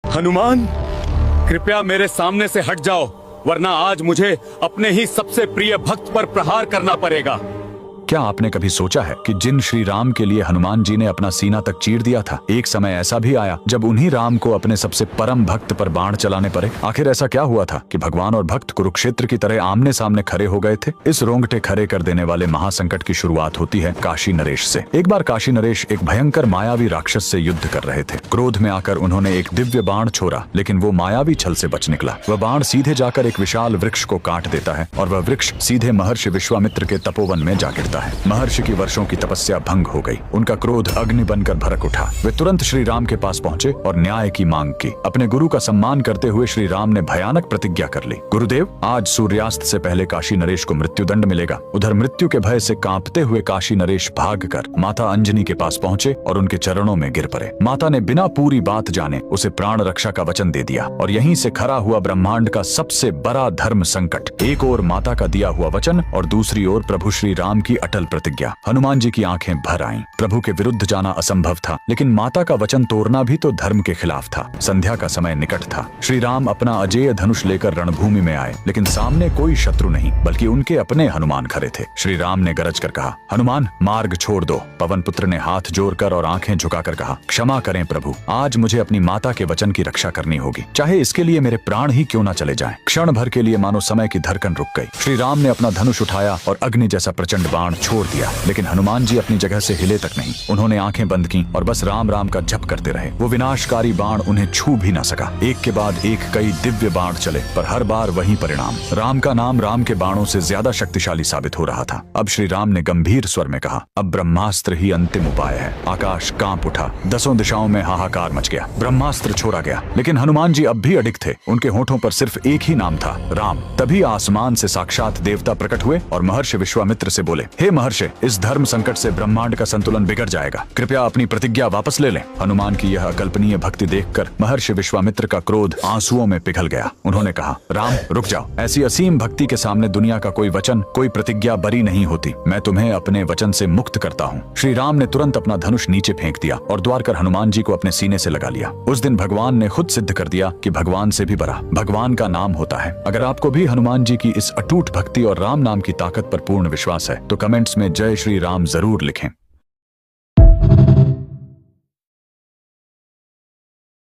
हनुमान, कृपया मेरे सामने से हट जाओ, वरना आज मुझे अपने ही सबसे प्रिय भक्त पर प्रहार करना पड़ेगा। क्या आपने कभी सोचा है कि जिन श्री राम के लिए हनुमान जी ने अपना सीना तक चीर दिया था, एक समय ऐसा भी आया जब उन्हीं राम को अपने सबसे परम भक्त पर बाण चलाने पड़े। आखिर ऐसा क्या हुआ था कि भगवान और भक्त कुरुक्षेत्र की तरह आमने सामने खड़े हो गए थे? इस रोंगटे खड़े कर देने वाले महासंकट की शुरुआत होती है काशी नरेश से। एक बार काशी नरेश एक भयंकर मायावी राक्षस से युद्ध कर रहे थे। क्रोध में आकर उन्होंने एक दिव्य बाण छोड़ा, लेकिन वो मायावी छल से बच निकला। वह बाण सीधे जाकर एक विशाल वृक्ष को काट देता है और वह वृक्ष सीधे महर्षि विश्वामित्र के तपोवन में जा गिरता है। महर्षि की वर्षों की तपस्या भंग हो गई। उनका क्रोध अग्नि बनकर भड़क उठा। वे तुरंत श्री राम के पास पहुंचे और न्याय की मांग की। अपने गुरु का सम्मान करते हुए श्री राम ने भयानक प्रतिज्ञा कर ली। गुरुदेव, आज सूर्यास्त से पहले काशी नरेश को मृत्युदंड मिलेगा। उधर मृत्यु के भय से कांपते हुए काशी नरेश भागकर माता अंजनी के पास पहुंचे और उनके चरणों में गिर पड़े। माता ने बिना पूरी बात जाने उसे प्राण रक्षा का वचन दे दिया और यहीं से खड़ा हुआ ब्रह्मांड का सबसे बड़ा धर्म संकट। एक ओर माता का दिया हुआ वचन और दूसरी ओर प्रभु श्री राम की अटल प्रतिज्ञा। हनुमान जी की आंखें भर आईं। प्रभु के विरुद्ध जाना असंभव था, लेकिन माता का वचन तोड़ना भी तो धर्म के खिलाफ था। संध्या का समय निकट था। श्री राम अपना अजेय धनुष लेकर रणभूमि में आए, लेकिन सामने कोई शत्रु नहीं बल्कि उनके अपने हनुमान खड़े थे। श्री राम ने गरज कर कहा, हनुमान, मार्ग छोड़ दो। पवन पुत्र ने हाथ जोड़कर और आंखें झुकाकर कहा, क्षमा करें प्रभु, आज मुझे अपनी माता के वचन की रक्षा करनी होगी, चाहे इसके लिए मेरे प्राण ही क्यों न चले जाएं। क्षण भर के लिए मानो समय की धड़कन रुक गई। श्री राम ने अपना धनुष उठाया और अग्नि जैसा प्रचंड बाण छोड़ दिया, लेकिन हनुमान जी अपनी जगह से हिले तक नहीं। उन्होंने आंखें बंद की और बस राम राम का जप करते रहे। वो विनाशकारी बाण उन्हें छू भी न सका। एक के बाद एक कई दिव्य बाण चले, पर हर बार वही परिणाम। राम का नाम राम के बाणों से ज्यादा शक्तिशाली साबित हो रहा था। अब श्री राम ने गंभीर स्वर में कहा, अब ब्रह्मास्त्र ही अंतिम उपाय है। आकाश कांप उठा, 10 दिशाओं में हाहाकार मच गया। ब्रह्मास्त्र छोड़ा गया, लेकिन हनुमान जी अब भी अडिग थे। उनके होठों पर सिर्फ एक ही नाम था, राम। तभी आसमान से साक्षात देवता प्रकट हुए और महर्षि विश्वामित्र से बोले, हे महर्षि, इस धर्म संकट से ब्रह्मांड का संतुलन बिगड़ जाएगा, कृपया अपनी प्रतिज्ञा वापस ले लें। हनुमान की यह अकल्पनीय भक्ति देखकर महर्षि विश्वामित्र का क्रोध आंसुओं में पिघल गया। उन्होंने कहा, राम रुक जाओ, ऐसी असीम भक्ति के सामने दुनिया का कोई वचन, कोई प्रतिज्ञा बरी नहीं होती। मैं तुम्हें अपने वचन से मुक्त करता हूँ। श्री राम ने तुरंत अपना धनुष नीचे फेंक दिया और द्वार कर हनुमान जी को अपने सीने से लगा लिया। उस दिन भगवान ने खुद सिद्ध कर दिया कि भगवान से भी बड़ा भगवान का नाम होता है। अगर आपको भी हनुमान जी की इस अटूट भक्ति और राम नाम की ताकत पर पूर्ण विश्वास है तो कमेंट्स में जय श्री राम जरूर लिखें।